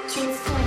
Transform.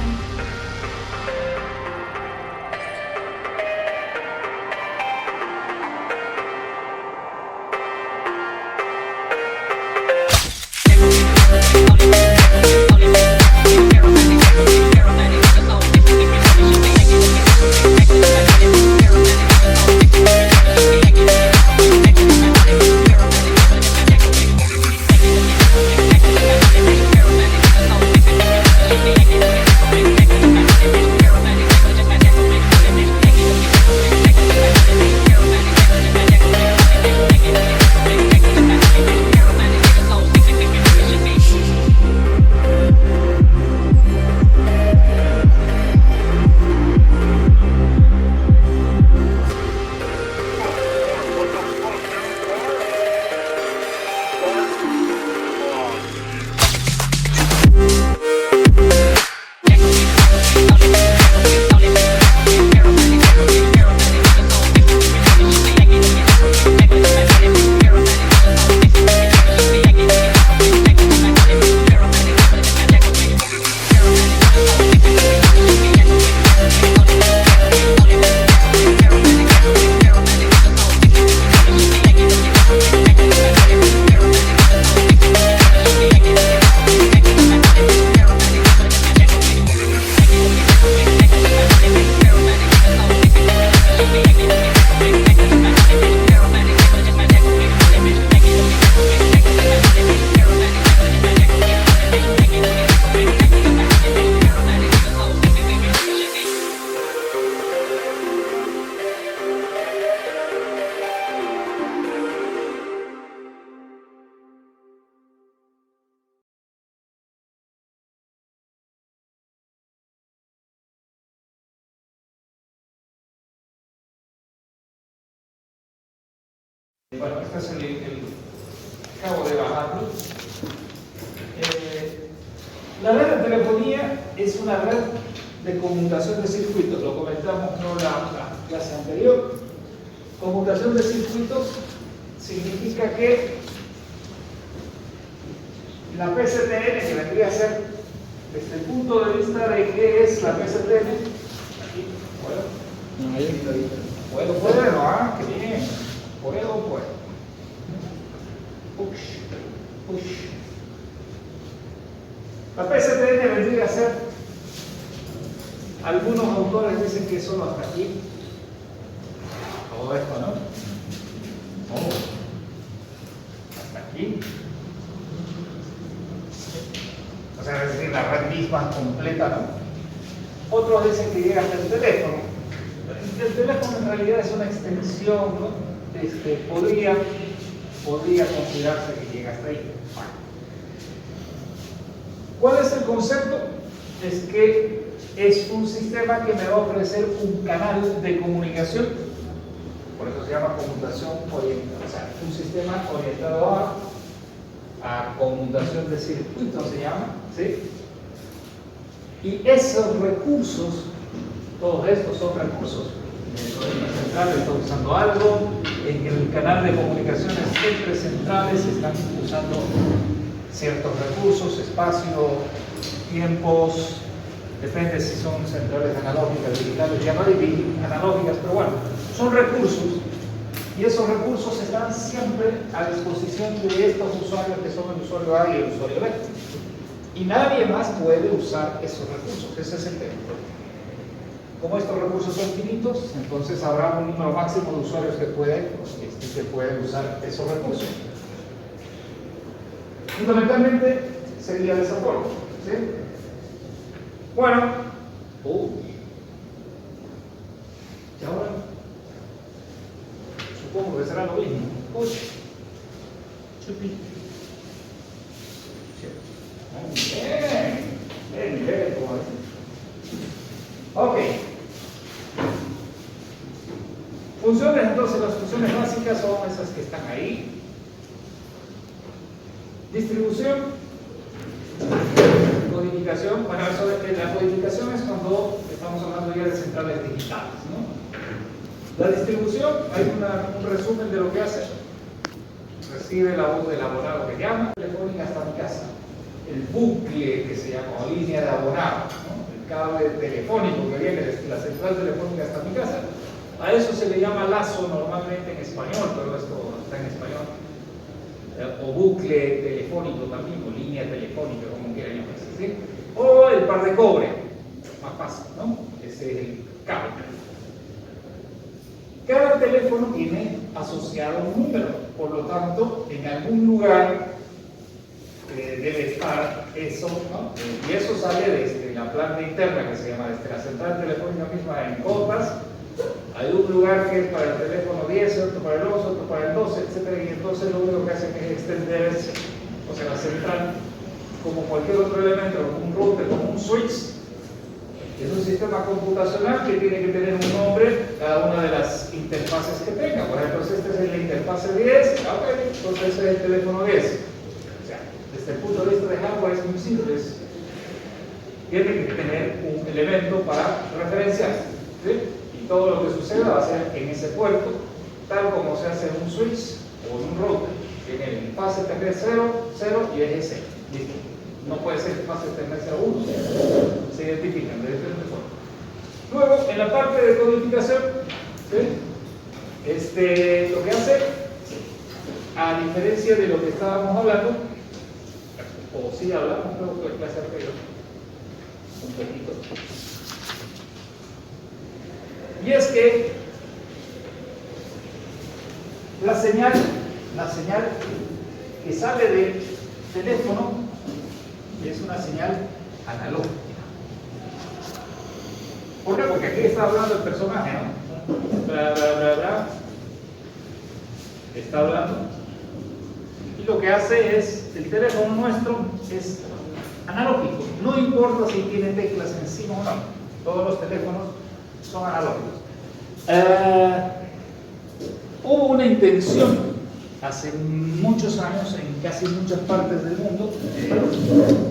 Bueno, este es acabo de bajarlo. La red de telefonía es una red de conmutación de circuitos, lo comentamos en la clase anterior. Conmutación de circuitos significa que la PCTN, que vendría a ser desde el punto de vista de qué es la PCTN, aquí, puedo, ¿no? Qué bien. Puedo. Push. La PCTN vendría a ser, algunos autores dicen que solo hasta aquí. Todo esto, ¿no? Hasta aquí. O sea, es decir, la red misma completa, ¿no? Otros dicen que llega hasta el teléfono. El teléfono en realidad es una extensión, ¿no? Podría considerarse que llega hasta ahí. ¿Cuál es el concepto? Es que es un sistema que me va a ofrecer un canal de comunicación, por eso se llama conmutación orientada, o sea, un sistema orientado a conmutación de circuitos se llama, ¿sí? Y esos recursos, todos estos son recursos. La central está usando algo, en el canal de comunicaciones entre centrales se están usando ciertos recursos, espacio, tiempos, depende si son centrales analógicas, digitales, ya no hay analógicas, pero bueno, son recursos y esos recursos están siempre a disposición de estos usuarios que son el usuario A y el usuario B. Y nadie más puede usar esos recursos, ese es el tema. Como estos recursos son finitos, entonces habrá un número máximo de usuarios que pueden usar esos recursos. Fundamentalmente sería de esa forma, ¿sí? Bueno, y ahora supongo que será lo mismo. Chupi. Bien, como dice. Ok. Funciones, entonces las funciones básicas son esas que están ahí. Distribución, codificación, bueno, eso de la codificación es cuando estamos hablando ya de centrales digitales, ¿no? La distribución, hay un resumen de lo que hace. Recibe la voz del abonado que llama, telefónica hasta mi casa. el bucle que se llama, o línea de abonado, ¿no? El cable telefónico que viene desde la central telefónica hasta mi casa. A eso se le llama lazo normalmente en español, pero esto está en español. O bucle telefónico también, o línea telefónica, como quieran llamarse, ¿sí? O el par de cobre, más fácil, ¿no? Ese es el cable. Cada teléfono tiene asociado un número, por lo tanto, en algún lugar debe estar eso, ¿no? Y eso sale desde la planta interna que se llama, desde la central telefónica misma en Copas. Hay un lugar que es para el teléfono 10, otro para el 11, otro para el 12, etc. Y entonces lo único que hacen es extender, o sea, la central, como cualquier otro elemento, como un router, como un switch. Es un sistema computacional que tiene que tener un nombre cada una de las interfaces que tenga. Por ejemplo, si esta es la interfase 10, entonces ese es el teléfono 10. O sea, desde el punto de vista de hardware es muy simple. Tiene que tener un elemento para referenciar, ¿sí? Y todo lo que suceda va a ser en ese puerto, tal como se hace en un switch o en un router. Tiene el fase Ethernet 0, 0 y eje 0. ¿Listo? No puede ser fase Ethernet 1, se identifican de diferentes formas. Luego, en la parte de codificación, ¿sí? Lo que hace, a diferencia de lo que estábamos hablando, o sí hablamos, creo que clase anterior, un poquito. Y es que la señal que sale del teléfono es una señal analógica. ¿Por qué? Porque aquí está hablando el personaje, ¿no? Bla, bla, bla, bla. Está hablando. Y lo que hace es, el teléfono nuestro es analógico. No importa si tiene teclas encima o no. Todos los teléfonos son analógicos. Hubo una intención hace muchos años en casi muchas partes del mundo,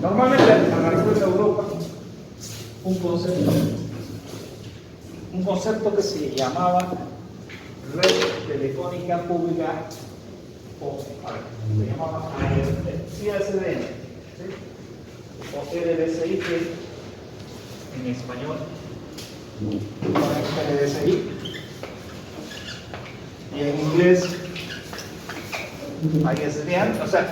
normalmente arrancó en Europa un concepto que se llamaba Red Telefónica Pública, o se llamaba CSDN, ¿sí? O RDSI, que en español RDSI, y en inglés ISDN, o sea,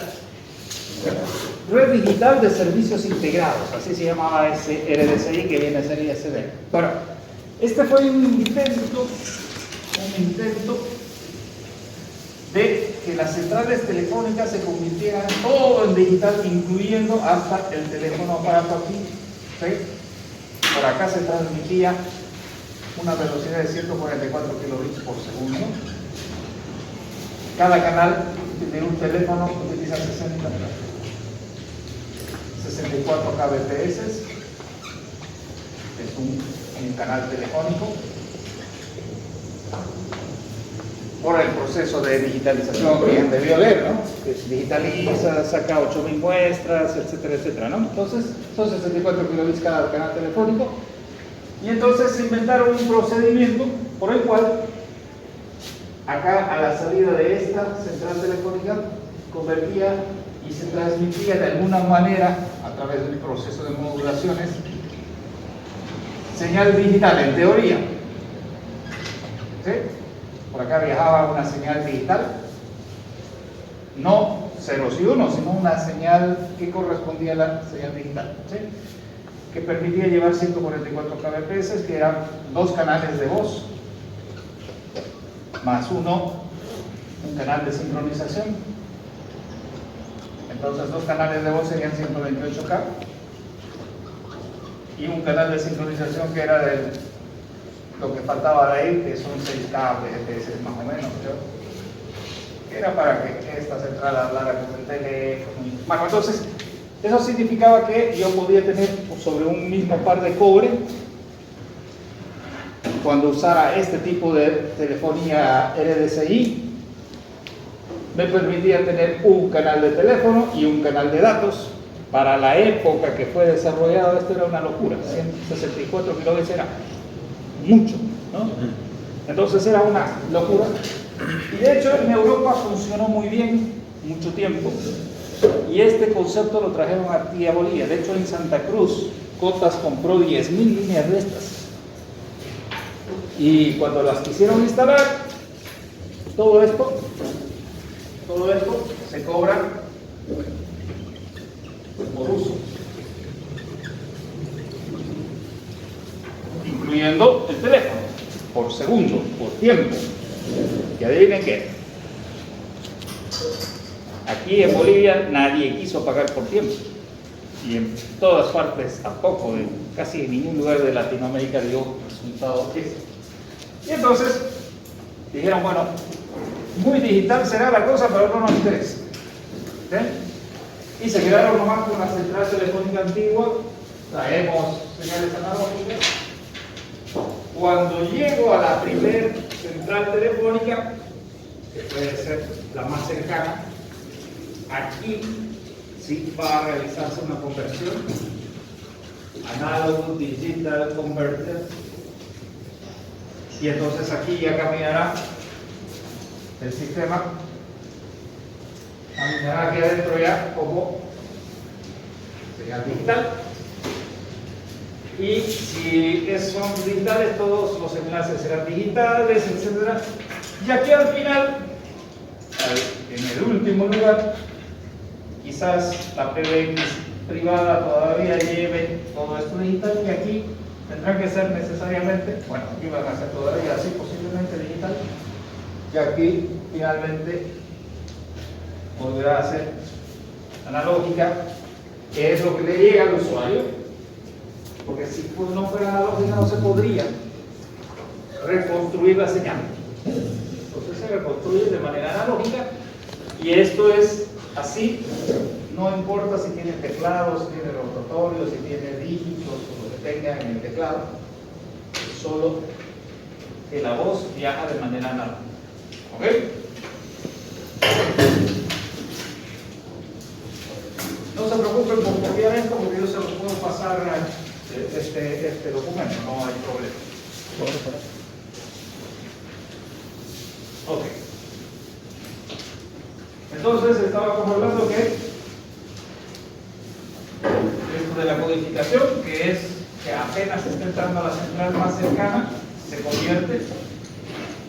Red Digital de Servicios Integrados, así se llamaba ese RDSI que viene a ser ISDN. Bueno, este fue un intento de que las centrales telefónicas se convirtieran todo en digital, incluyendo hasta el teléfono aparato aquí, ¿sí? Por acá se transmitía una velocidad de 144 kilobits por segundo. Cada canal de un teléfono utiliza 64 kbps, es un canal telefónico. Por el proceso de digitalización que debió leer, ¿no? Que se digitaliza, saca 8000 muestras, etcétera, etcétera, ¿no? Entonces, son 64 kilobits cada canal telefónico. Y entonces se inventaron un procedimiento por el cual acá a la salida de esta central telefónica convertía y se transmitía de alguna manera a través del proceso de modulaciones señal digital, en teoría, ¿sí? Por acá viajaba una señal digital, no ceros y unos, sino una señal que correspondía a la señal digital, ¿sí? Que permitía llevar 144 kbps, que eran 2 canales de voz más un canal de sincronización. Entonces 2 canales de voz serían 128K y un canal de sincronización que era lo que faltaba de ahí, que son 6K BGPS más o menos, que era para que esta central hablara con el teléfono. Bueno, entonces eso significaba que yo podía tener sobre un mismo par de cobre, cuando usara este tipo de telefonía RDSI, me permitía tener un canal de teléfono y un canal de datos. Para la época que fue desarrollado, esto era una locura. 164 kilobits era mucho, ¿no? Entonces era una locura. Y de hecho en Europa funcionó muy bien mucho tiempo. Y este concepto lo trajeron aquí a Bolivia. De hecho, en Santa Cruz, Cotas compró 10.000 líneas de estas. Y cuando las quisieron instalar, todo esto se cobra por uso, incluyendo el teléfono, por segundo, por tiempo. Y adivinen qué, aquí en Bolivia nadie quiso pagar por tiempo, y en todas partes tampoco, casi en ningún lugar de Latinoamérica dio resultado eso. Y entonces dijeron, bueno, muy digital será la cosa, pero no nos interesa. ¿Sí? Y se quedaron nomás con la central telefónica antigua, traemos señales analógicas. Cuando llego a la primer central telefónica, que puede ser la más cercana, aquí sí va a realizarse una conversión, analog digital converter, y entonces aquí ya caminará el sistema, caminará aquí adentro ya como señal digital. Y si son digitales, todos los enlaces serán digitales, etc. Y aquí al final, en el último lugar, quizás la PBX privada todavía lleve todo esto digital, y aquí tendrá que ser necesariamente, bueno, aquí van a ser todavía así, posiblemente digital, y aquí finalmente volverá a ser analógica, que es lo que le llega al usuario. Porque si no fuera analógica no se podría reconstruir la señal. Entonces se reconstruye de manera analógica, y esto es así, no importa si tiene teclado, si tiene rotatorio, si tiene dígitos o lo que tenga en el teclado, solo que la voz viaja de manera analógica. ¿Ok? No se preocupen por copiar esto, porque yo se lo puedo pasar a este documento, no hay problema. Ok. Entonces estábamos hablando que esto de la codificación, que es que apenas está entrando a la central más cercana, se convierte,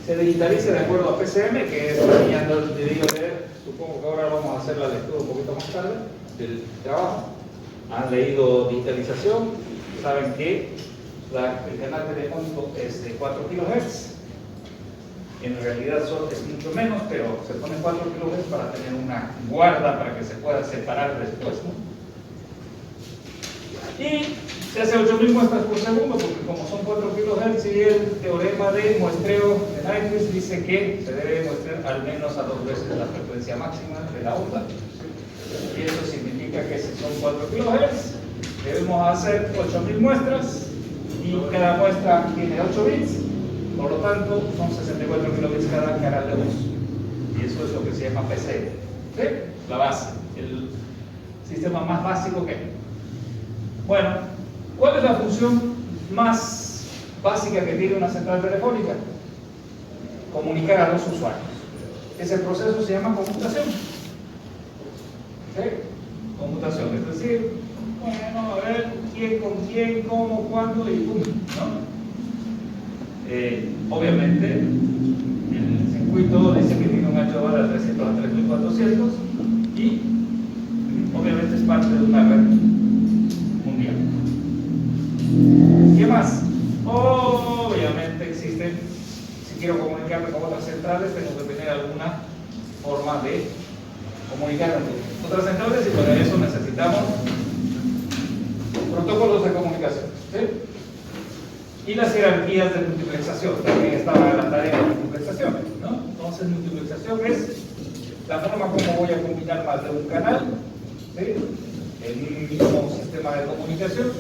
se digitaliza de acuerdo a PCM, que es la línea debido leer. Supongo que ahora vamos a hacer la lectura un poquito más tarde del trabajo. Han leído digitalización, saben que el canal telefónico es de 4 kHz. En realidad es mucho menos, pero se pone 4 kHz para tener una guarda para que se pueda separar después, ¿no? Y se hace 8000 muestras por segundo, porque como son 4 kHz, y el teorema de muestreo de Nyquist dice que se debe muestrear al menos a 2 veces la frecuencia máxima de la onda. Y eso significa que si son 4 kHz, debemos hacer 8000 muestras, y cada muestra tiene 8 bits, por lo tanto son 64 kilobits cada canal de voz, y eso es lo que se llama PCM, ¿sí? La base, el sistema más básico que hay. Bueno, ¿cuál es la función más básica que tiene una central telefónica? Comunicar a los usuarios. Ese proceso se llama conmutación. ¿Sí? Conmutación, es decir, bueno, a ver, quién con quién, cómo, cuándo y pum, ¿no? Obviamente, el circuito dice que tiene un ancho de banda de 300 a 3400, y obviamente es parte de una red mundial. ¿Qué más? Obviamente existen, si quiero comunicarme con otras centrales, tengo que tener alguna forma de comunicarme con otras centrales, y para eso necesitamos protocolos de comunicación, ¿sí? Y las jerarquías de multiplexación, también estaba la tarea de multiplexación, ¿no? Entonces, multiplexación es la forma como voy a combinar más de un canal, ¿sí?, en un mismo sistema de comunicación,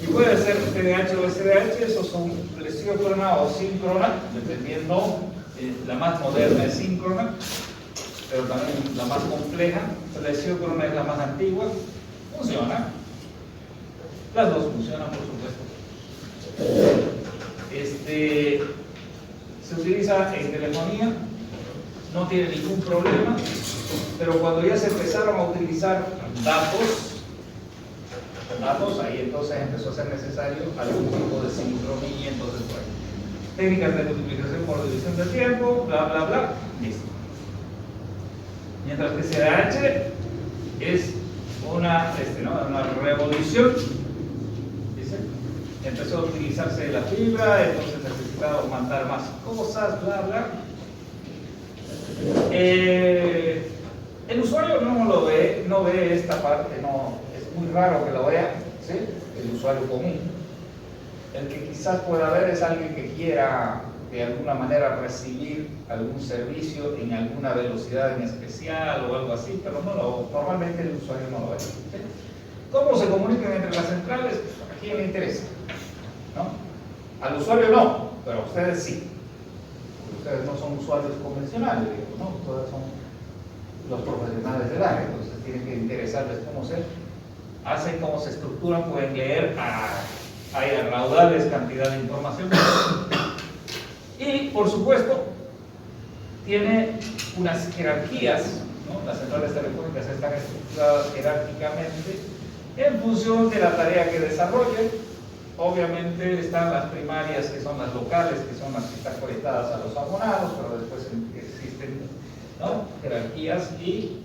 y puede ser TDH o SDH. Esos son flexíncrona o síncrona, dependiendo. La más moderna es síncrona, pero también la más compleja. Flexíncrona es la más antigua, funciona. Las dos funcionan, por supuesto. Se utiliza en telefonía, no tiene ningún problema. Pero cuando ya se empezaron a utilizar datos, ahí entonces empezó a ser necesario algún tipo de sincronía. Entonces, bueno, técnicas de multiplicación por división del tiempo, bla, bla, bla, listo. Mientras que CDH es una revolución, ¿dice? Empezó a utilizarse la fibra, entonces necesitaba mandar más cosas, bla, bla. El usuario no ve esta parte, no, es muy raro que lo vea, ¿sí? El usuario común. El que quizás pueda ver es alguien que quiera de alguna manera recibir algún servicio en alguna velocidad en especial o algo así, pero normalmente el usuario no lo ve, ¿sí? ¿Cómo se comunican entre las centrales? Pues a quién le interesa, ¿no? Al usuario no, pero a ustedes sí. Ustedes no son usuarios convencionales, digamos, ¿no? Ustedes son los profesionales del área, entonces tienen que interesarles cómo se hacen, cómo se estructuran, pueden leer hay raudales cantidad de información. Y, por supuesto, tiene unas jerarquías, ¿no? Las centrales telefónicas están estructuradas jerárquicamente en función de la tarea que desarrollen. Obviamente están las primarias, que son las locales, que son las que están conectadas a los abonados, pero después existen, ¿no?, jerarquías, y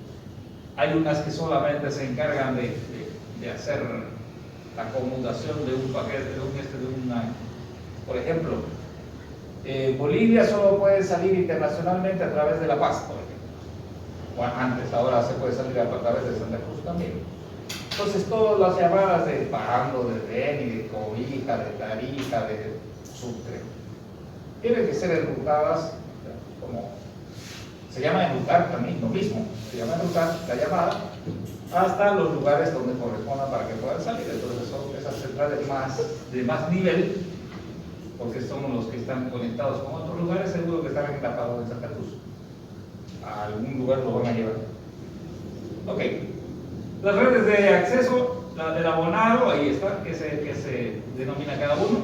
hay unas que solamente se encargan de hacer la conmutación de un paquete, por ejemplo, Bolivia solo puede salir internacionalmente a través de La Paz, por ejemplo. Bueno, antes, ahora se puede salir a través de Santa Cruz también. Entonces, todas las llamadas de Pando, de Beni, de Cobija, de Tarija, de Sucre, tienen que ser enrutadas, como se llama enrutar también, lo mismo, se llama enrutar la llamada hasta los lugares donde correspondan para que puedan salir. Entonces, son esas centrales de más nivel, porque son los que están conectados con otros lugares, seguro que están encapados en Santa Cruz. A algún lugar lo van a llevar. Ok. Las redes de acceso, la del abonado, ahí está, que se denomina cada uno.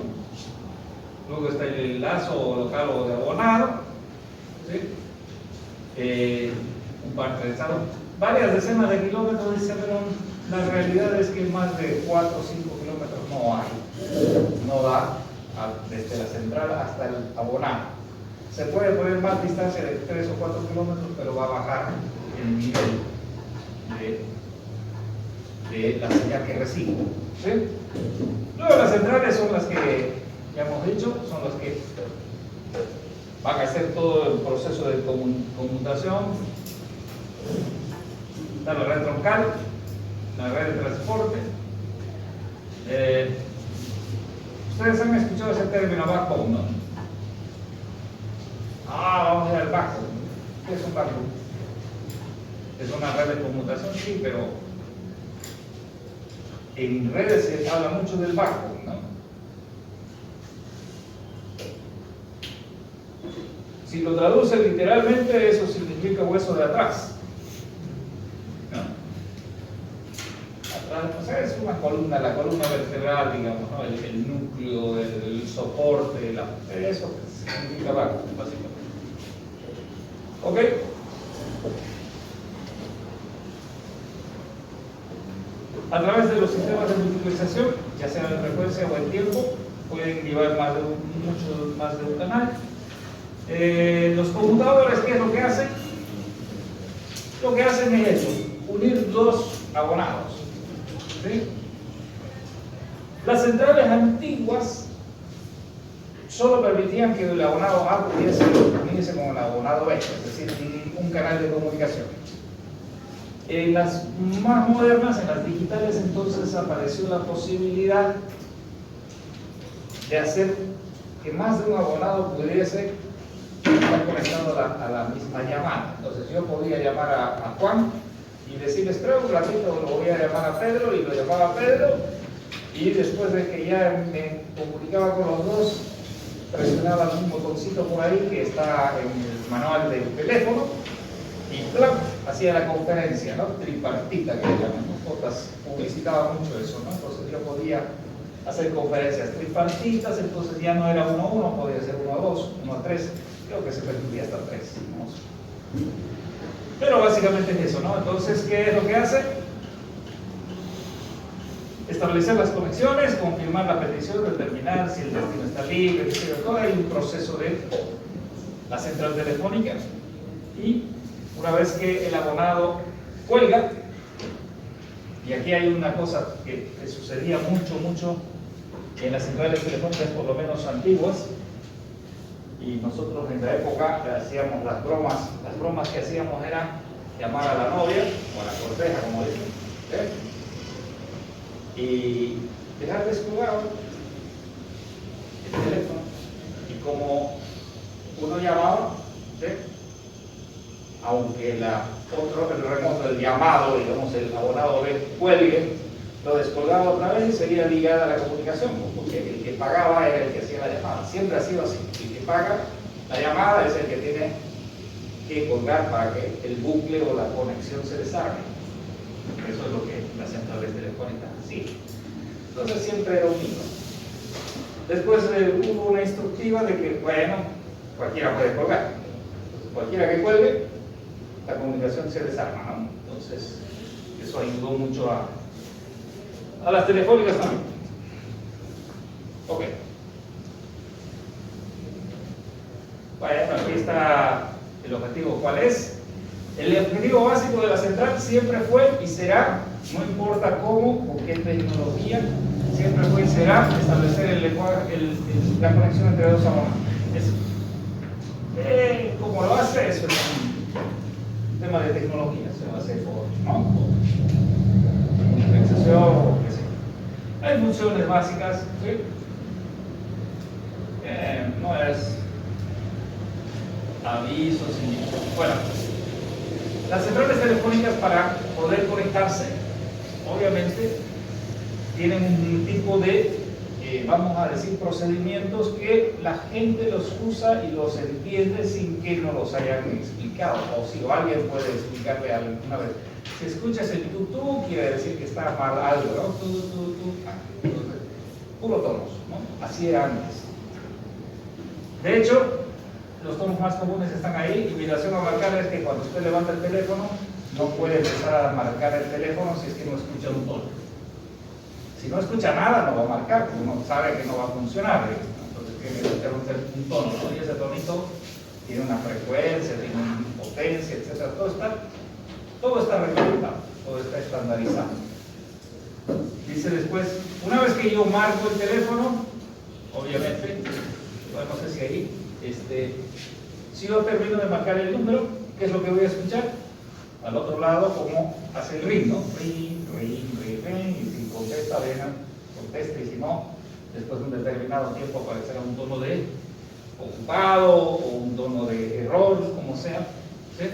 Luego está el lazo local o de abonado, ¿sí? Un par de varias decenas de kilómetros, dice, pero la realidad es que más de 4 o 5 kilómetros no hay. No da desde la central hasta el abonado. Se puede poner más distancia de 3 o 4 kilómetros, pero va a bajar el nivel de la señal que recibe, ¿sí? Luego las centrales son las que ya hemos dicho, son las que van a hacer todo el proceso de conmutación. Está la red troncal, la red de transporte. Ustedes han escuchado ese término backbone, ¿no? Vamos a ir al backbone. ¿Qué es un backbone? Es una red de conmutación, sí, pero en redes se habla mucho del backbone, ¿no? Si lo traduce literalmente, eso significa hueso de atrás, ¿no? Atrás, o sea, es una columna, la columna vertebral, digamos, ¿no? El núcleo, el soporte, eso significa backbone, básicamente. ¿Ok? A través de los sistemas de multiplicación, ya sea en frecuencia o en tiempo, pueden llevar mucho más de un canal. Los conmutadores, ¿qué es lo que hacen? Lo que hacen es eso, unir dos abonados, ¿sí? Las centrales antiguas solo permitían que el abonado A pudiese unirse con el abonado B, es decir, un canal de comunicación. En las más modernas, en las digitales, entonces apareció la posibilidad de hacer que más de un abonado pudiese estar conectado a la misma llamada. Entonces yo podía llamar a Juan y decirle, espera un ratito, lo voy a llamar a Pedro, y lo llamaba a Pedro, y después de que ya me comunicaba con los dos, presionaba un botoncito por ahí que está en el manual del teléfono, y ¡plap!, hacía la conferencia, ¿no? Tripartita, que le llaman, ¿no? Jotas publicitaba mucho eso, ¿no? Entonces yo podía hacer conferencias tripartitas, entonces ya no era 1 a 1, podía ser 1 a 2, 1 a 3, creo que se permitía hasta 3, ¿no? Pero básicamente es eso, ¿no? Entonces, ¿qué es lo que hace? Establecer las conexiones, confirmar la petición, determinar si el destino está libre, etc. Todo hay un proceso de la central telefónica, y una vez que el abonado cuelga, y aquí hay una cosa que sucedía mucho en las centrales telefónicas, por lo menos antiguas, y nosotros en la época hacíamos las bromas que hacíamos era llamar a la novia, o a la corteja, como dicen, y dejar descolgado el teléfono, y como uno llamaba, aunque el remoto, el llamado, digamos, el abonado cuelgue, lo descolgaba otra vez y seguía ligada a la comunicación, porque el que pagaba era el que hacía la llamada. Siempre ha sido así. El que paga la llamada es el que tiene que colgar para que el bucle o la conexión se desarme. Eso es lo que las centrales telefónicas hacían. Entonces siempre era un mito. Después hubo una instructiva de que, bueno, cualquiera puede colgar. Entonces, cualquiera que cuelgue, la comunicación se desarma, ¿no? Entonces, eso ayudó mucho a las telefónicas también. Ok. Bueno, aquí está el objetivo. ¿Cuál es? El objetivo básico de la central siempre fue y será, no importa cómo o qué tecnología, siempre fue y será establecer el lenguaje, la conexión entre dos abonados. ¿Cómo lo hace? Eso es un tema de tecnología, se lo hace por diferenciación o qué sé. Hay funciones básicas, ¿sí? No es avisos y bueno. Las centrales telefónicas, para poder conectarse, obviamente tienen un tipo de, vamos a decir, procedimientos que la gente los usa y los entiende sin que no los hayan explicado, o si alguien puede explicarle alguna vez. Si escuchas el tutú, quiere decir que está mal algo, ¿no? Puro tonos, ¿no? Así era antes. De hecho, los tonos más comunes están ahí. Invitación a marcar es que cuando usted levanta el teléfono, no puede empezar a marcar el teléfono si es que no escucha un tono. Si no escucha nada, no va a marcar, porque uno sabe que no va a funcionar. Entonces tiene que escuchar un tono, ¿no? Y ese tonito tiene una frecuencia, tiene una potencia, etc. Todo está reglamentado, todo está estandarizado. Dice después, una vez que yo marco el teléfono, obviamente, bueno, no sé si ahí, si yo termino de marcar el número, ¿qué es lo que voy a escuchar? Al otro lado, como hace el ring, ¿no? Ring, y si contesta, venga, conteste, y si no, después de un determinado tiempo aparecerá un tono de ocupado o un tono de error, como sea, ¿sí?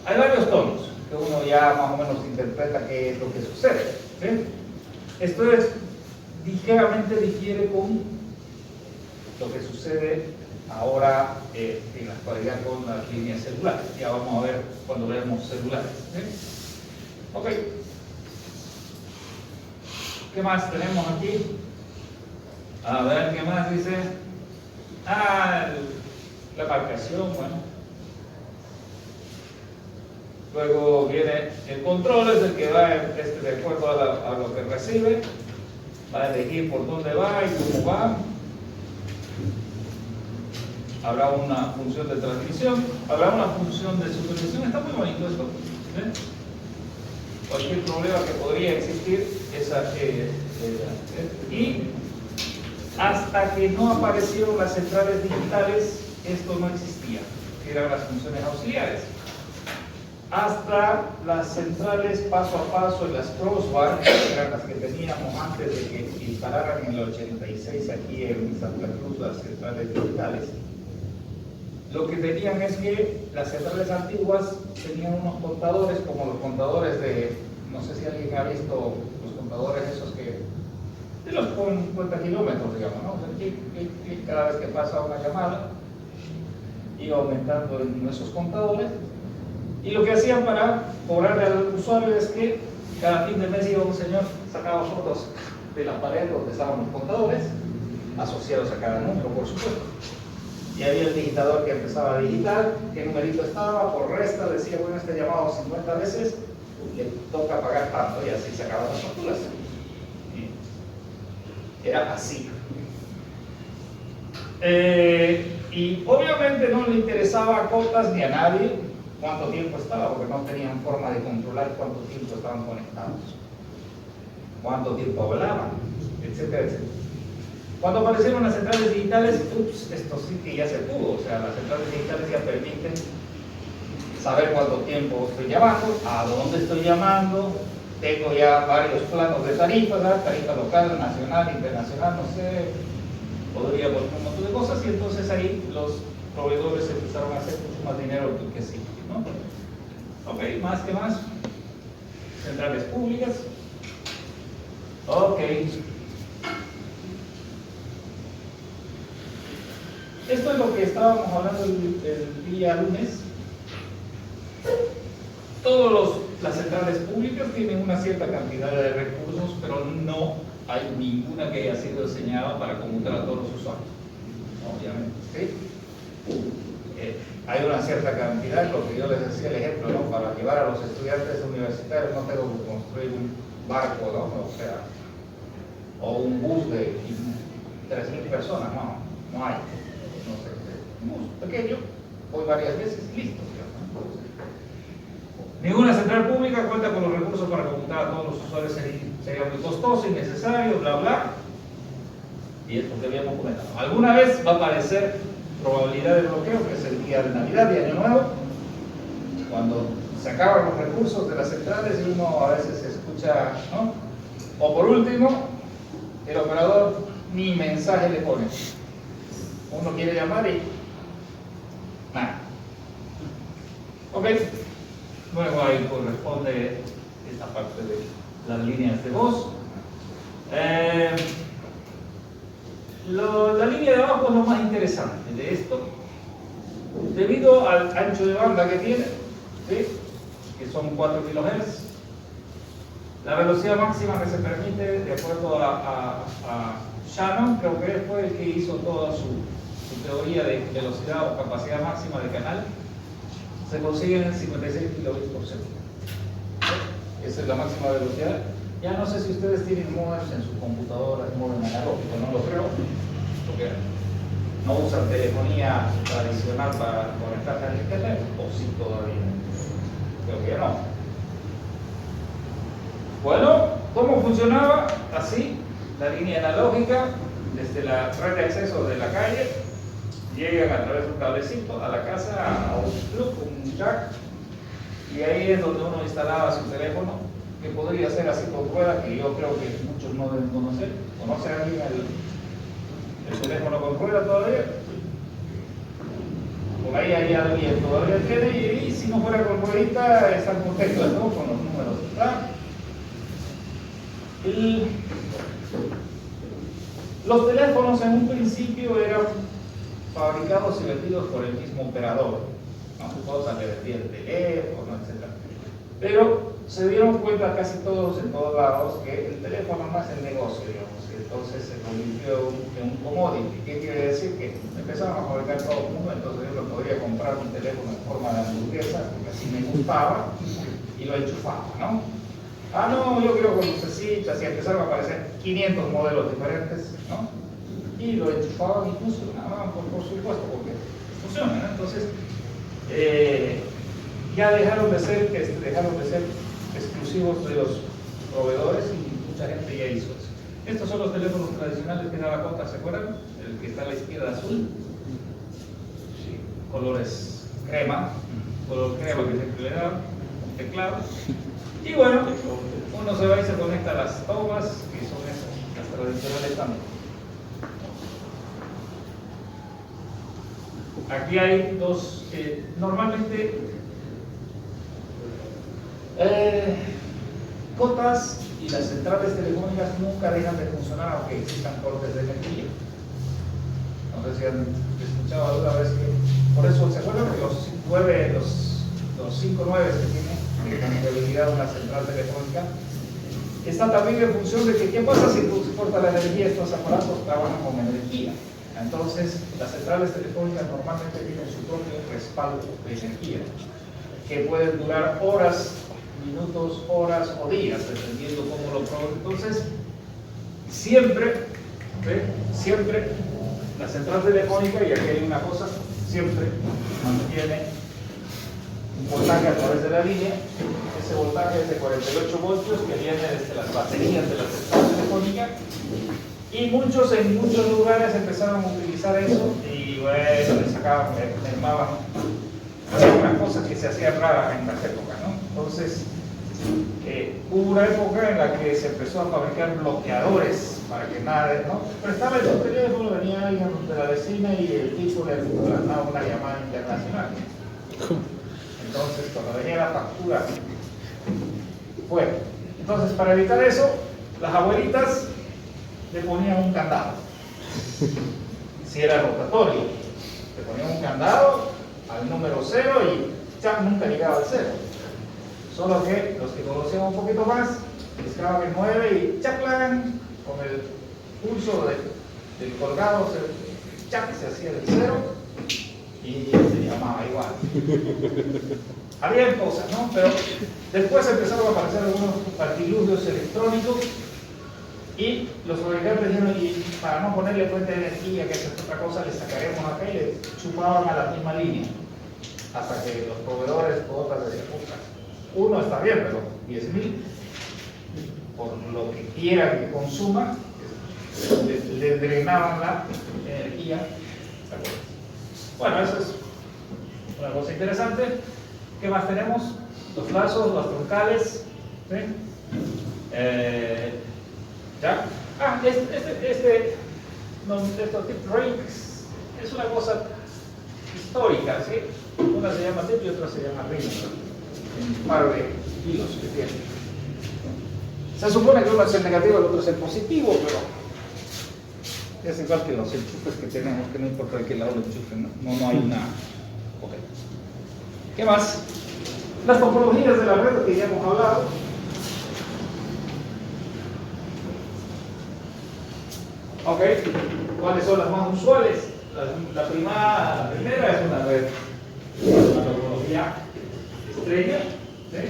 Hay varios tonos que uno ya más o menos interpreta qué es lo que sucede, ¿sí? Esto es, ligeramente difiere con lo que sucede ahora en la actualidad con las líneas celulares. Ya vamos a ver cuando veamos celulares, ¿sí? Ok. ¿Qué más tenemos aquí? A ver, ¿qué más dice? La marcación, bueno. Luego viene el control, es el que va de acuerdo a lo que recibe. Va a elegir por dónde va y cómo va. Habrá una función de transmisión, habrá una función de supervisión. Está muy bonito esto, ¿eh? Cualquier problema que podría existir, y hasta que no aparecieron las centrales digitales, esto no existía, que eran las funciones auxiliares. Hasta las centrales paso a paso y las crossbar, que eran las que teníamos antes de que instalaran en el 86 aquí en Santa Cruz las centrales digitales. Lo que tenían es que las centrales antiguas tenían unos contadores, como los contadores de, no sé si alguien ha visto los contadores esos que, de los 50 kilómetros, digamos, ¿no? O sea, cada vez que pasa una llamada, iba aumentando en esos contadores. Y lo que hacían para cobrarle al usuario es que cada fin de mes iba un señor, sacaba fotos de la pared donde estaban los contadores, asociados a cada número, por supuesto. y había el digitador que empezaba a digitar, qué numerito estaba, por resta, decía, bueno, este llamado 50 veces, le toca pagar tanto, y así se acaban las facturas. Era así. Y obviamente no le interesaba a Cotas ni a nadie cuánto tiempo estaba, porque no tenían forma de controlar cuánto tiempo estaban conectados, cuánto tiempo hablaban, etcétera, etcétera. Cuando aparecieron las centrales digitales, ups, esto sí que ya se pudo, o sea, las centrales digitales ya permiten saber cuánto tiempo estoy llamando, a dónde estoy llamando, tengo ya varios planos de tarifas, ¿verdad? Tarifa local, nacional, internacional, no sé, podría poner un montón de cosas, y entonces ahí los proveedores empezaron a hacer mucho más dinero que sí, ¿no? Ok, más que más, centrales públicas. Ok. Esto es lo que estábamos hablando el día lunes. Todas las centrales públicas tienen una cierta cantidad de recursos, pero no hay ninguna que haya sido diseñada para conmutar a todos los usuarios, obviamente, ¿sí? Hay una cierta cantidad, lo que yo les decía el ejemplo, ¿no? Para llevar a los estudiantes universitarios no tengo que construir un barco, ¿no? O sea, o un bus de 3.000 personas, no hay. No sé, un bus pequeño, voy varias veces y listo. Ninguna central pública cuenta con los recursos para computar a todos los usuarios, sería muy costoso, innecesario, bla, bla. Y es lo que habíamos comentado. Alguna vez va a aparecer probabilidad de bloqueo, que es el día de Navidad, de Año Nuevo, cuando se acaban los recursos de las centrales y uno a veces escucha, ¿no? O por último, el operador ni mensaje le pone. Uno quiere llamar y nada. Ok. Luego ahí corresponde esta parte de las líneas de voz. La línea de abajo es lo más interesante de esto. Debido al ancho de banda que tiene, ¿sí? Que son 4 kHz, la velocidad máxima que se permite, de acuerdo a Shannon, creo que fue el que hizo toda su teoría de velocidad o capacidad máxima de canal, se consigue en 56 kilobits por segundo. Esa es la máxima velocidad. Ya no sé si ustedes tienen modems en sus computadoras, modem analógico, no lo creo, porque no usan telefonía tradicional para conectarse al internet, o sí todavía. Creo que ya no. Bueno, ¿cómo funcionaba? Así, la línea analógica, desde la red de acceso de la calle, llegan a través de un cablecito a la casa, a un plug, un jack, y ahí es donde uno instalaba su teléfono, que podría ser así con rueda, que yo creo que muchos no deben conocer. ¿Conoce alguien el teléfono con rueda todavía? Por ahí hay alguien todavía tiene, y si no fuera con ruedita, están contentos, ¿no? Con los números, ¿verdad? Los teléfonos en un principio eran fabricados y vendidos por el mismo operador, ¿no? Todos le vendían el teléfono, etc. Pero se dieron cuenta casi todos en todos lados que el teléfono no es el negocio, digamos, y entonces se convirtió en un commodity. ¿Qué quiere decir? Que empezaron a fabricar todo el mundo, entonces yo no podría comprar un teléfono en forma de hamburguesa, porque así me gustaba, y lo enchufaba, ¿no? Ah, no, yo quiero con lucecitas, y empezaron a aparecer 500 modelos diferentes, ¿no? Y lo enchufaban y funcionaban, por supuesto, porque funcionan, ¿no? Entonces, ya dejaron de ser exclusivos de los proveedores y mucha gente ya hizo eso. Estos son los teléfonos tradicionales que daba Cota, ¿se acuerdan? El que está a la izquierda azul, sí, colores crema, color crema que siempre le daban, un teclado. Y bueno, uno se va y se conecta a las tomas, que son esas, las tradicionales también. Aquí hay dos, normalmente Cotas y las centrales telefónicas nunca dejan de funcionar aunque existan cortes de energía. No sé si han escuchado alguna vez que, por eso se acuerdan de los 5 9 que tiene de confiabilidad una central telefónica, está también en función de que qué pasa si tú cortas la energía, estos aparatos trabajan con energía. Entonces, las centrales telefónicas normalmente tienen su propio respaldo de energía, que puede durar horas, minutos, horas o días, dependiendo cómo lo prueben. Entonces, siempre la central telefónica, y aquí hay una cosa, siempre mantiene un voltaje a través de la línea. Ese voltaje es de 48 voltios que viene desde las baterías de la central telefónica, y muchos en muchos lugares empezaron a utilizar eso y bueno, le sacaban, mermaban unas cosas que se hacían raras en las épocas, ¿no? Entonces, hubo una época en la que se empezó a fabricar bloqueadores para que nada, ¿no? Prestaba el teléfono, venía alguien de la vecina y el tipo le mandaba una llamada internacional. Entonces, cuando venía la factura, bueno, entonces para evitar eso, las abuelitas le ponían un candado. Si era rotatorio, le ponían un candado al número 0 y ya nunca llegaba al 0. Solo que los que conocían un poquito más, buscaban el 9 y chaplan, con el pulso del colgado, se hacía el 0 y se llamaba igual. Había cosas, ¿no? Pero después empezaron a aparecer algunos artilugios electrónicos y los fabricantes dijeron, y para no ponerle fuente de energía, que es otra cosa, le sacaremos acá y le chupaban a la misma línea. Hasta que los proveedores, cuotas de puta, uno está bien, pero 10.000, por lo que quieran que consuma, le drenaban la energía. Bueno, eso es una cosa interesante. ¿Qué más tenemos? Los lazos, los troncales. ¿Sí? ¿Ya? Estos tip rings es una cosa histórica, ¿sí? Una se llama tip y otra se llama ring. Un par de hilos que tiene. Se supone que uno es el negativo y el otro es el positivo, pero es igual que los enchufes que tenemos, que no importa de qué lado lo enchufen, no hay una. Ok. ¿Qué más? Las topologías de la red que ya hemos hablado. Ok, ¿cuáles son las más usuales? La primera es una red, una topología estrella, ¿sí?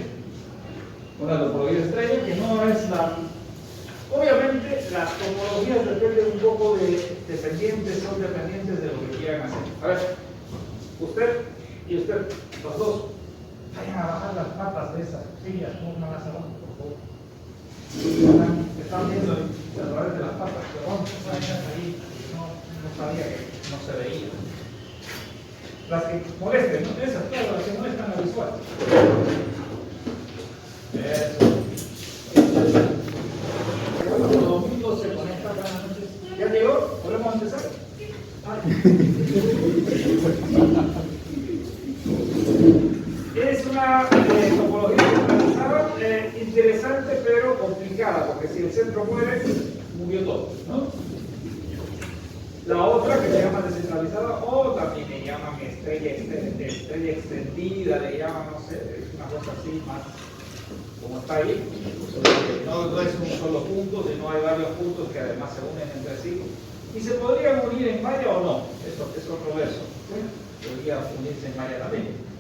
Una topología estrella que no es la... Obviamente las topologías dependen un poco son dependientes de lo que quieran hacer. A ver, usted y usted, los dos, vayan a bajar las patas de esas sillas, pónganlas abajo, por favor. Están viendo a través de las patas, pero ahí no sabía que no se veía. Las que molesten, ¿no? Esas, claro, las que molestan la visual. Eso. Los domingos se conectan cada noche. ¿Ya llegó? ¿Podemos empezar? Es una topología centralizada interesante pero complicada, porque si el centro muere, murió todo, ¿no? La otra que se llama descentralizada, o también le llaman estrella extendida, le llaman, no sé, una cosa así más como está ahí. No es un solo punto, sino hay varios puntos que además se unen entre sí. Y se podría unir en malla o no, eso es otro verso, ¿sí? Podría unirse en malla también.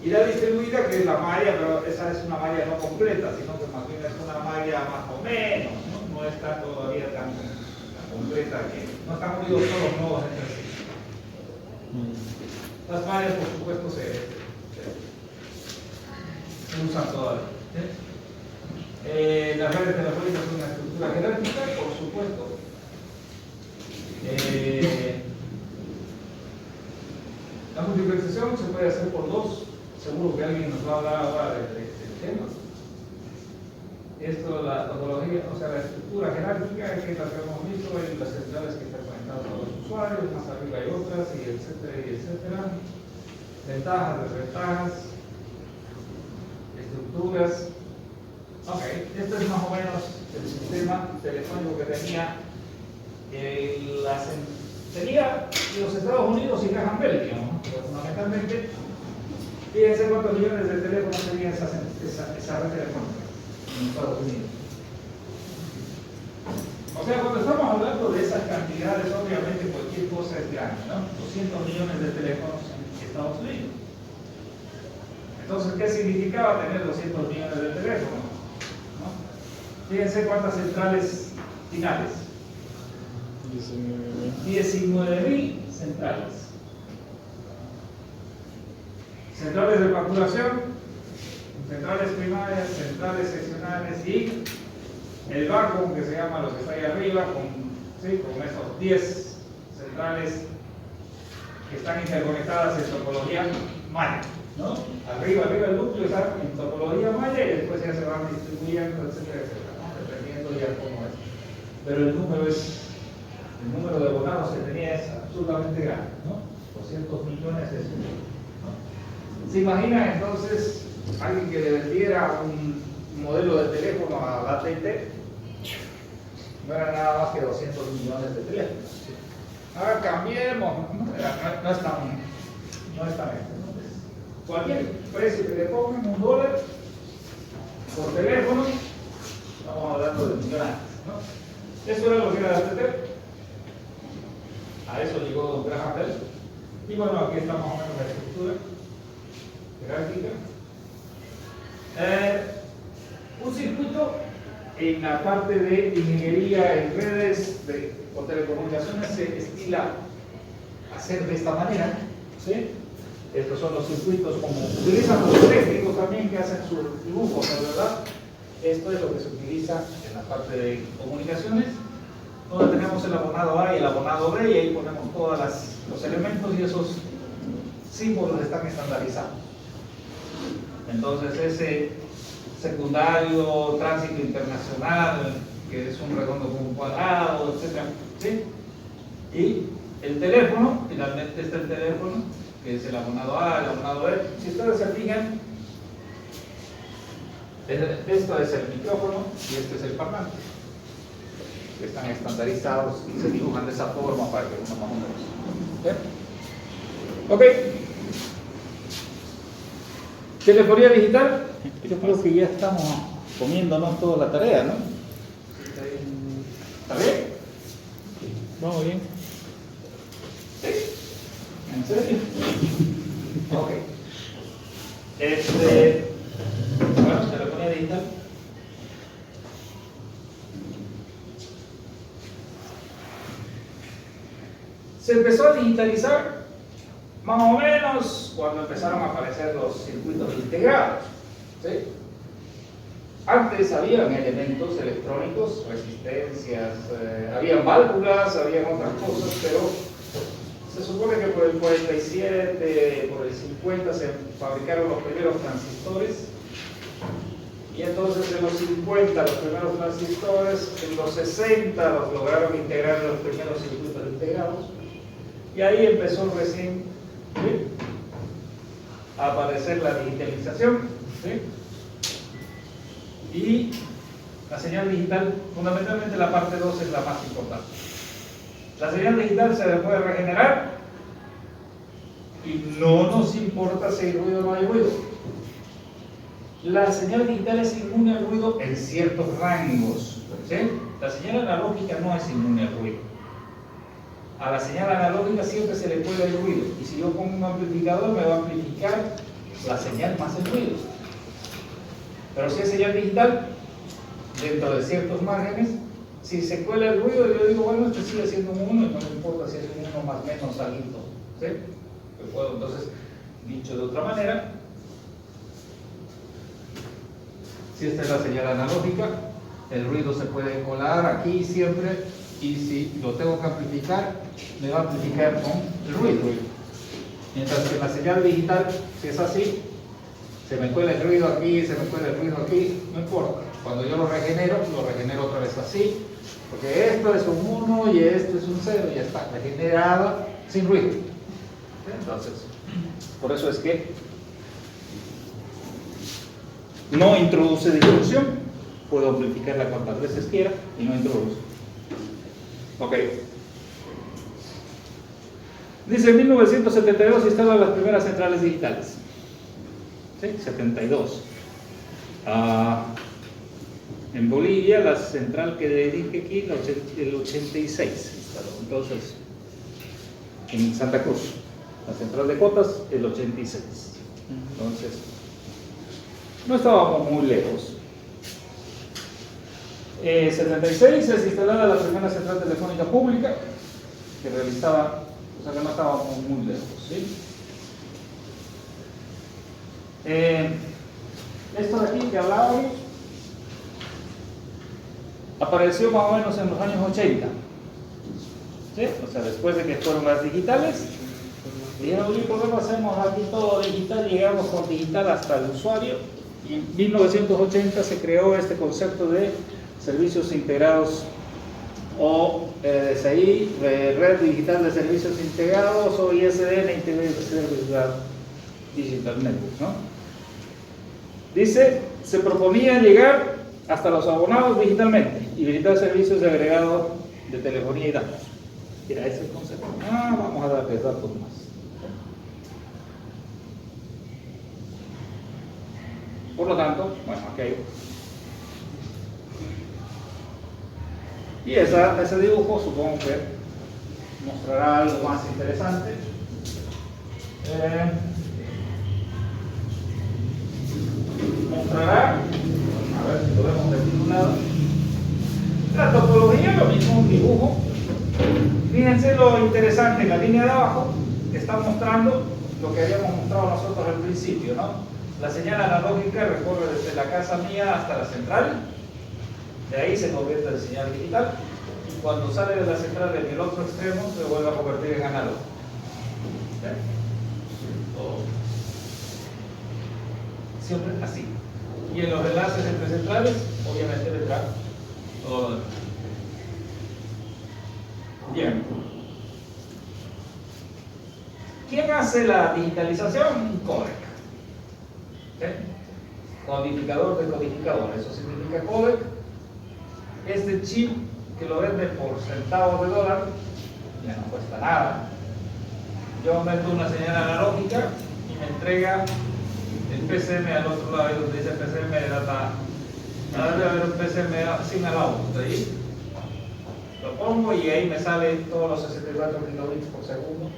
Y la distribuida, que es la malla, pero esa es una malla no completa, sino que más bien es una malla más o menos, no está todavía tan completa, que no están unidos todos los nodos entre sí. Las mallas, por supuesto, se usan todavía. ¿Sí? Las redes telefónicas son una estructura jerárquica, por supuesto. La multiplexación se puede hacer por dos. Seguro que alguien nos va a hablar ahora del tema. Esto, la topología, o sea, la estructura jerárquica, que es la que hemos visto, hay las centrales que están conectadas a los usuarios, más arriba hay otras, y etcétera. Ventajas, desventajas, estructuras. Ok, este es más o menos el sistema telefónico que tenía los Estados Unidos y Graham Bell, ¿no? Pero fundamentalmente, fíjense cuántos millones de teléfonos tenía esa red telefónica en Estados Unidos. O sea, cuando estamos hablando de esas cantidades, obviamente cualquier cosa es grande, ¿no? 200 millones de teléfonos en Estados Unidos. Entonces, ¿qué significaba tener 200 millones de teléfonos? ¿No? Fíjense cuántas centrales finales. 19.000 centrales. Centrales de facturación, centrales primarias, centrales seccionales y el backbone, que se llama lo que está ahí arriba, con esos 10 centrales que están interconectadas en topología maya, ¿no? Arriba el núcleo está en topología maya y después ya se van distribuyendo, etcétera, ¿no? Dependiendo ya cómo es. Pero el número de abonados que tenía es absolutamente grande, ¿no? 200 millones de ¿no? ¿Se imagina entonces alguien que le vendiera un modelo de teléfono a la AT&T? No era nada más que 200 millones de teléfonos. Ahora cambiemos, no es tan esto. Cualquier precio que le pongan, $1 por teléfono, estamos hablando de millones, ¿no? Eso era lo que era la AT&T. A eso llegó don Graham Bell. Y bueno, aquí está más o menos la estructura jerárquica. Un circuito en la parte de ingeniería en redes o telecomunicaciones se estila hacer de esta manera, ¿sí? Estos son los circuitos como utilizan los eléctricos también que hacen sus dibujos, ¿no? ¿Verdad? Esto es lo que se utiliza en la parte de comunicaciones, donde tenemos el abonado A y el abonado B, y ahí ponemos todos los elementos y esos símbolos están estandarizados. Entonces ese secundario, tránsito internacional, que es un redondo con un cuadrado, etc. ¿Sí? Y el teléfono, finalmente está el teléfono, que es el abonado A, el abonado B. Si ustedes se fijan, esto es el micrófono y este es el parlante. Están estandarizados y se dibujan de esa forma para que uno más o menos. ¿Sí? Ok. Telefonía digital. Yo creo que ya estamos comiéndonos toda la tarea, ¿no? ¿Está bien? ¿Vamos bien? ¿Sí? ¿En serio? Ok. Bueno, telefonía digital. Se empezó a digitalizar más o menos cuando empezaron a aparecer los circuitos integrados, ¿sí? Antes habían elementos electrónicos, resistencias, habían válvulas, habían otras cosas, pero se supone que por el 47, por el 50 se fabricaron los primeros transistores, y entonces en los 50 los primeros transistores, en los 60 los lograron integrar en los primeros circuitos integrados, y ahí empezó recién, ¿sí?, a aparecer la digitalización, ¿sí? Y la señal digital, fundamentalmente la parte 2 es la más importante. La señal digital se puede regenerar y no nos importa si hay ruido o no hay ruido. La señal digital es inmune al ruido en ciertos rangos, ¿sí? La señal analógica no es inmune al ruido. A la señal analógica siempre se le puede dar ruido, y si yo pongo un amplificador me va a amplificar la señal más el ruido. Pero si es señal digital, dentro de ciertos márgenes, si se cuela el ruido, yo digo, bueno, este sigue siendo un 1 y no me importa si es un 1 más menos alto, ¿sí? Que puedo, entonces, dicho de otra manera, si esta es la señal analógica, el ruido se puede colar aquí siempre, y si lo tengo que amplificar, me va a amplificar con el ruido. Mientras que la señal digital, si es así, se me cuela el ruido aquí, se me cuela el ruido aquí, no importa. Cuando yo lo regenero otra vez así, porque esto es un 1 y esto es un 0, y ya está, regenerada sin ruido. Entonces, por eso es que no introduce distorsión, puedo amplificarla cuantas veces quiera y no introduce. Ok. Dice, en 1972 se instalan las primeras centrales digitales. ¿Sí? 72. En Bolivia, la central que dije aquí, el 86 instaló. Entonces, en Santa Cruz, la central de Cotas, el 86. Entonces, no estábamos muy lejos. 76 es instalada la primera central telefónica pública que realizaba, o sea que no estábamos muy lejos, ¿sí? Esto de aquí que hablábamos apareció más o menos en los años 80, ¿sí? O sea, después de que fueron las digitales, dijeron, oye, ¿por qué no hacemos aquí todo digital? Llegamos con digital hasta el usuario, y en 1980 se creó este concepto de servicios integrados o SI, Red Digital de Servicios Integrados, o ISDN, Integrated Service Digital Network, ¿no? Dice, se proponía llegar hasta los abonados digitalmente y brindar servicios de agregado de telefonía y datos. Mira, ese es el concepto. Vamos a darles datos más. Por lo tanto, bueno, aquí hay. Y ese dibujo supongo que mostrará algo más interesante. Mostrará, a ver si lo vemos de aquí un lado. La topología, lo mismo, un dibujo. Fíjense lo interesante, en la línea de abajo está mostrando lo que habíamos mostrado nosotros al principio, ¿no? La señal analógica recorre desde la casa mía hasta la central, de ahí se convierte en señal digital, y cuando sale de la central en el otro extremo se vuelve a convertir en análogo. Siempre así. Y en los enlaces entre centrales, obviamente vendrá todo. Bien. ¿Quién hace la digitalización? Un codec. Codificador de codificador, eso significa codec. Este chip que lo vende por centavos de dólar, ya no cuesta nada. Yo meto una señal analógica y me entrega el PCM al otro lado, y donde dice PCM de data. Ahora debe haber un PCM sin out ahí. Lo pongo y ahí me salen todos los 64 kilobits por segundo.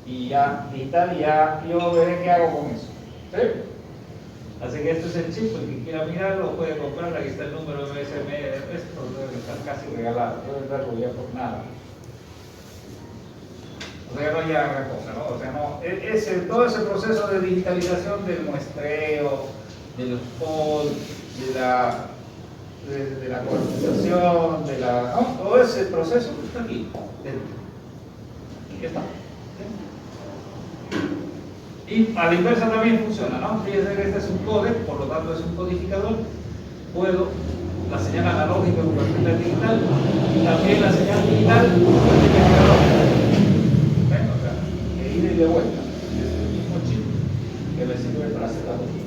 Y ya digital, y ya yo veré qué hago con eso. ¿Sí? Así que este es el chip, el que quiera mirarlo puede comprarlo, aquí está el número de BSM de esto, debe estar casi regalado, debe darlo ya por nada. O sea, no hay gran cosa, ¿no? O sea, no, todo ese proceso de digitalización del muestreo, del call, de la cuantización, ¿no? Todo ese proceso está aquí, dentro. Aquí está. Y a la inversa también funciona, ¿no? Fíjense que este es un codec, por lo tanto es un codificador. Puedo la señal analógica convertirla en digital, y también la señal digital convertirla en analógica. ¿Ven? O sea, de ida y de vuelta. Es el mismo chip que me sirve para hacer la lógica.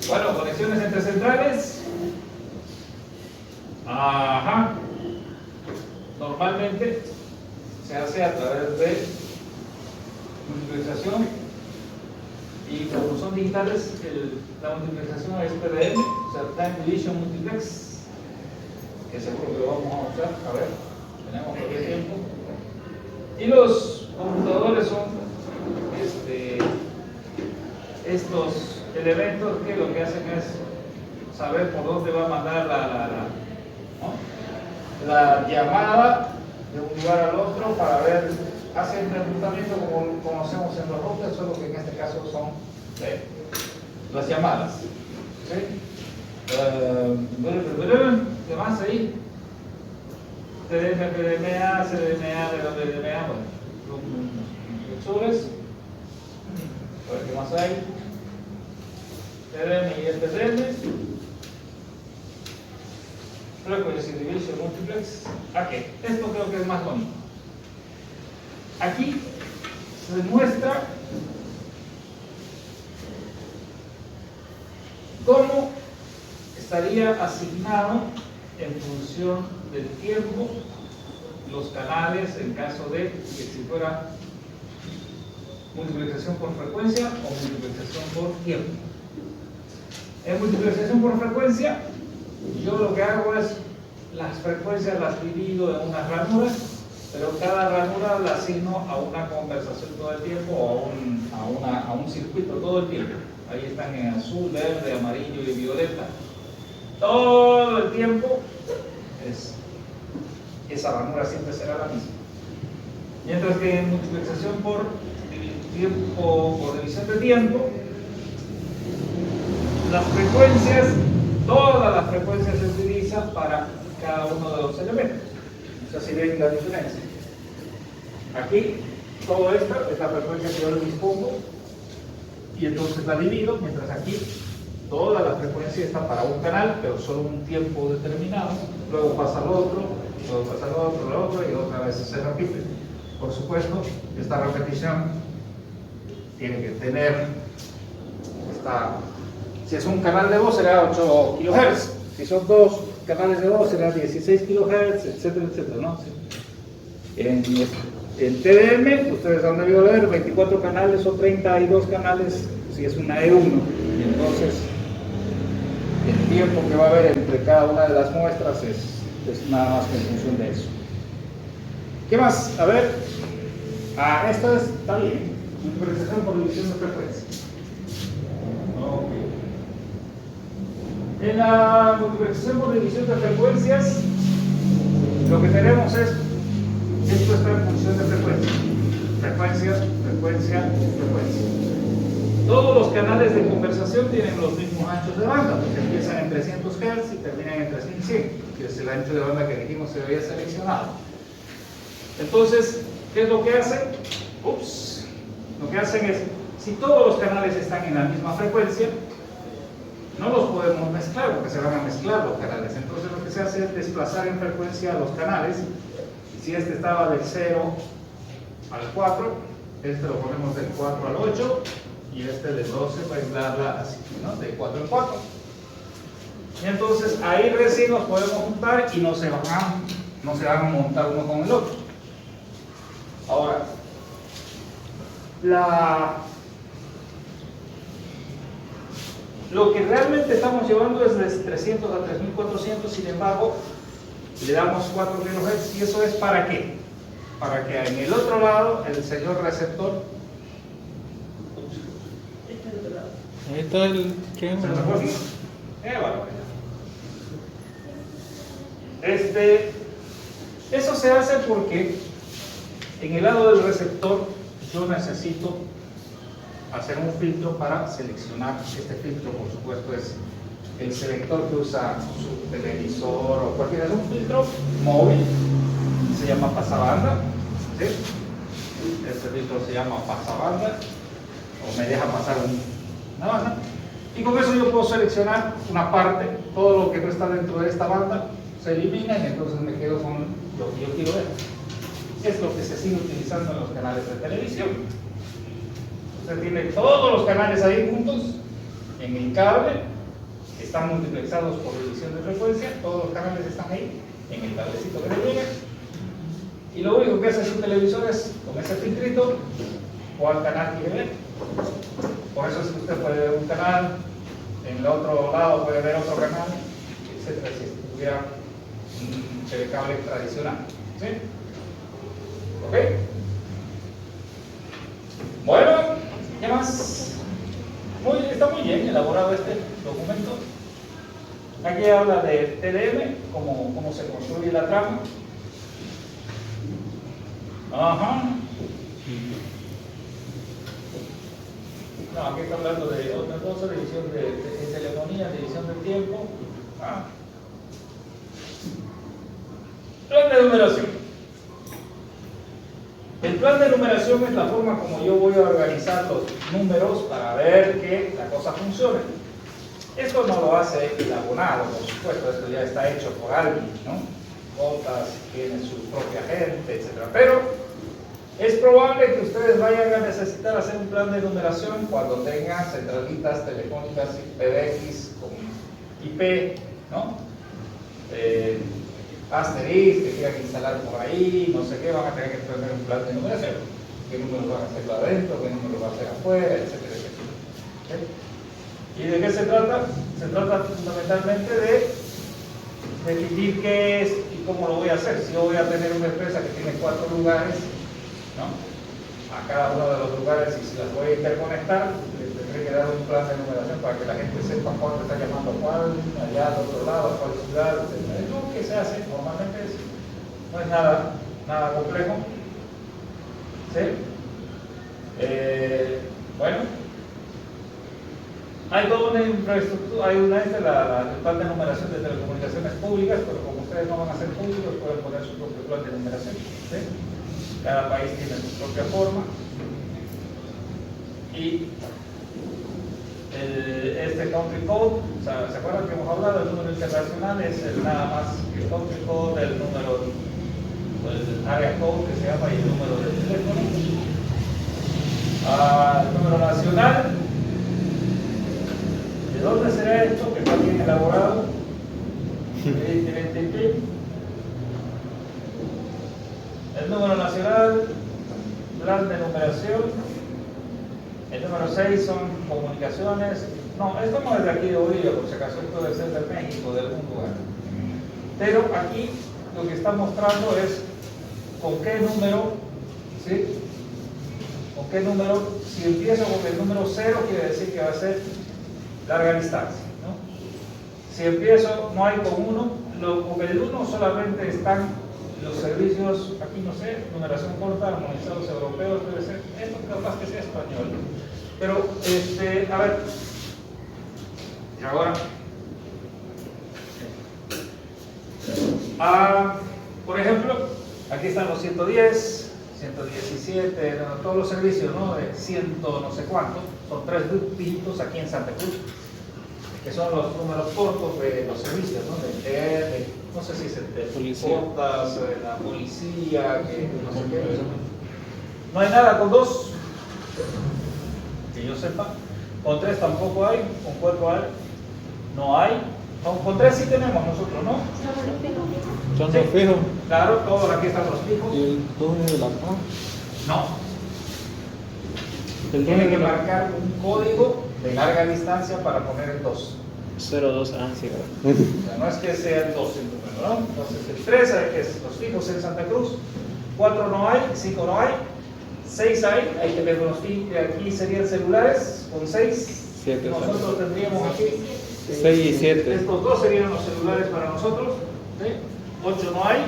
Bueno, conexiones entre centrales. Ajá. Normalmente se hace a través de multiplexación, y como son digitales, la multiplexación es PDM, o sea, Time Division Multiplex, que seguro que lo vamos a usar. A ver, tenemos todavía tiempo. Y los computadores son estos elementos que lo que hacen es saber por dónde va a mandar la llamada de un lugar al otro para ver. Hace el reclutamiento como conocemos en los routers, solo que en este caso son las llamadas. ¿Sí? ¿Qué más ahí? TDM, PDMA, CDMA, DWDMA, bueno, flexures. A ver qué más hay. TDM y FDM. Frequency Division Multiplex. Aquí, esto creo que es más bonito. Aquí se muestra cómo estaría asignado en función del tiempo los canales en caso de que si fuera multiplicación por frecuencia o multiplicación por tiempo. En multiplicación por frecuencia, yo lo que hago es las frecuencias las divido en unas ranuras, pero cada ranura la asigno a una conversación todo el tiempo o a un circuito todo el tiempo. Ahí están en azul, verde, amarillo y violeta. Todo el tiempo esa ranura siempre será la misma. Mientras que en multiplicación por división de tiempo, las frecuencias, todas las frecuencias se utilizan para cada uno de los elementos. O sea, si ven la diferencia. Aquí, todo esto es la frecuencia que yo le dispongo y entonces la divido, mientras aquí toda la frecuencia está para un canal, pero solo un tiempo determinado, luego pasa al otro, luego pasa al otro, y otra vez se repite. Por supuesto, esta repetición tiene que tener si es un canal de voz será 8 kHz, si son dos canales de voz será 16 kHz, etcétera, etcétera, ¿no? En TDM, ustedes han debido ver 24 canales o 32 canales si es una E1, y entonces el tiempo que va a haber entre cada una de las muestras es nada más que en función de eso. ¿Qué más? A ver, esto está bien, multiplicación por división de frecuencia. Okay. En la multiplicación por división de frecuencias, lo que tenemos es, esto está en función de frecuencia. Frecuencia, frecuencia, frecuencia. Todos los canales de conversación tienen los mismos anchos de banda, porque empiezan en 300 Hz y terminan en 3100, que es el ancho de banda que dijimos se había seleccionado. Entonces, ¿qué es lo que hacen? Lo que hacen es, si todos los canales están en la misma frecuencia, no los podemos mezclar porque se van a mezclar los canales. Entonces lo que se hace es desplazar en frecuencia a los canales. Si este estaba del 0 al 4, este lo ponemos del 4 al 8 y este del 12 va a aislarla así, ¿no? De 4 al 4. Y entonces ahí recién nos podemos juntar y no se van a montar uno con el otro. Ahora, lo que realmente estamos llevando es de 300 a 3400, sin embargo, le damos 4 kHz. ¿Y eso es para qué? Para que en el otro lado, el señor receptor. Ahí está el que ¿Se me eso se hace porque en el lado del receptor yo necesito hacer un filtro para seleccionar. Este filtro, por supuesto, es el selector que usa su televisor o cualquiera. Es un filtro móvil, se llama pasabanda, ¿sí? Este filtro se llama pasabanda, o me deja pasar una banda, y con eso yo puedo seleccionar una parte. Todo lo que no está dentro de esta banda se elimina y entonces me quedo con lo que yo quiero ver. Es lo que se sigue utilizando en los canales de televisión. Usted tiene todos los canales ahí juntos en el cable, están multiplexados por división de frecuencia, todos los canales están ahí en el cablecito que le llega, y lo único que hace su televisor es con ese filtrito o al canal que quiere ver. Por eso es que usted puede ver un canal, en el otro lado puede ver otro canal, etcétera, si tuviera un telecable tradicional, ¿sí? ¿Ok? Bueno, ¿qué más? Está muy bien elaborado este documento. Aquí habla de TDM, cómo se construye la trama. Ajá. No, aquí está hablando de otra cosa, división de telefonía, división del tiempo. Plan de numeración. El plan de numeración es la forma como yo voy a organizar los números para ver que la cosa funcione. Esto no lo hace el abonado, por supuesto, esto ya está hecho por alguien, ¿no? Botas, tiene su propia gente, etc. Pero es probable que ustedes vayan a necesitar hacer un plan de numeración cuando tengan centralitas telefónicas PBX con IP, ¿no? Asterix, que quieran instalar por ahí, no sé qué, van a tener que tener un plan de numeración. ¿Qué número van a hacerlo adentro, qué número va a hacer afuera, etcétera, etcétera? ¿Sí? ¿Y de qué se trata? Se trata fundamentalmente de definir qué es y cómo lo voy a hacer. Si yo voy a tener una empresa que tiene 4 lugares, ¿no? A cada uno de los lugares, y si las voy a interconectar, les tendré que dar un plan de numeración para que la gente sepa cuándo está llamando a cuál, allá al otro lado, a cuál ciudad, etc. Es lo que se hace normalmente, no es nada complejo. ¿Sí? Bueno, hay toda una infraestructura, hay el plan de numeración de telecomunicaciones públicas, pero como ustedes no van a ser públicos, pueden poner su propio plan de numeración. ¿Sí? Cada país tiene su propia forma. Y este country code, o sea, ¿se acuerdan que hemos hablado? El número internacional es nada más el country code, el número, el area code que se llama, y el número de teléfono. El número nacional. ¿De dónde será esto? Que está bien elaborado. El número nacional, plan de numeración. El número 6 son comunicaciones. No, esto no es de aquí de Bolivia, por si acaso, esto debe ser de México, de algún lugar. Pero aquí lo que está mostrando es con qué número, ¿sí? ¿Con qué número? Si empiezo con el número 0, quiere decir que va a ser larga distancia, ¿no? Si empiezo, no hay con 1, con el 1 solamente están los servicios, aquí no sé, numeración corta, armonizados europeos, debe ser, esto capaz que sea español. Pero, a ver, y ahora, por ejemplo, aquí están los 110, 117, todos los servicios, ¿no? De 100 no sé cuánto, son 3 dígitos aquí en Santa Cruz, que son los números cortos de los servicios, ¿no? No sé si es el de policías, la policía, que no sé qué. No hay nada con 2, que yo sepa. Con 3 tampoco hay, con 4 hay, no hay. Con 3 sí tenemos nosotros, ¿no? Son Sí. los fijos. Claro, todos aquí están los fijos. ¿Y el dueño de la paz? No. El Tiene dueño que de la marcar un código de larga distancia para poner el 2. 02, sí, O sea, no es que sea el 2 el número, ¿no? Entonces el 3 que es los fijos en Santa Cruz, 4 no hay, 5 no hay, 6 hay que ver los fijos, aquí serían celulares, con 6 7 nosotros tendríamos aquí 6 y 7. estos 2 serían los celulares para nosotros, ¿sí? 8 no hay,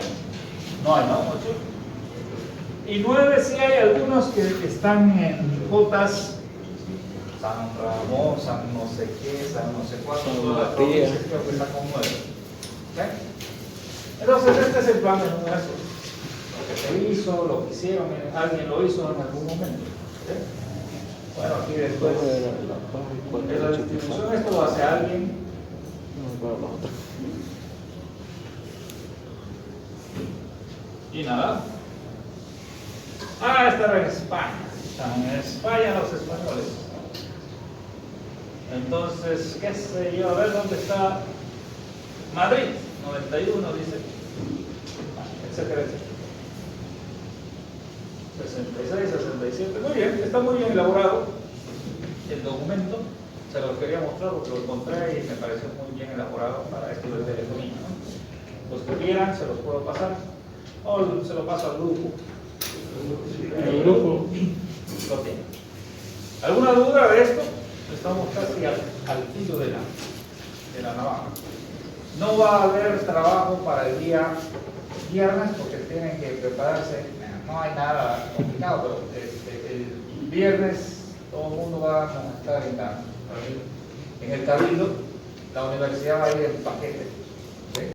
¿no? 8. Y 9 sí hay algunos que están en Jotas, San Ramón, San no sé qué, San no sé cuánto, San todas las Matías. provincias creo que están con 9. ¿Okay? Entonces este es el plan de numeración. Lo que se hizo, lo que hicieron, alguien lo hizo en algún momento. ¿Okay? Bueno, aquí después de la distribución esto lo hace alguien. Y nada. Están en España. Están en España los españoles. Entonces, qué sé yo, a ver dónde está Madrid, 91 dice, etcétera, etcétera. 66, 67, muy bien, está muy bien elaborado el documento, se los quería mostrar porque lo encontré y me pareció muy bien elaborado para esto de telefonía, ¿no? Los que quieran se los puedo pasar, o se lo paso al grupo. El grupo. Lo tiene. ¿Alguna duda de esto? Estamos casi al filo de la navaja. No va a haber trabajo para el día viernes porque tienen que prepararse. No hay nada complicado, pero el viernes todo el mundo va a estar en el cabildo. La universidad va a ir en paquete.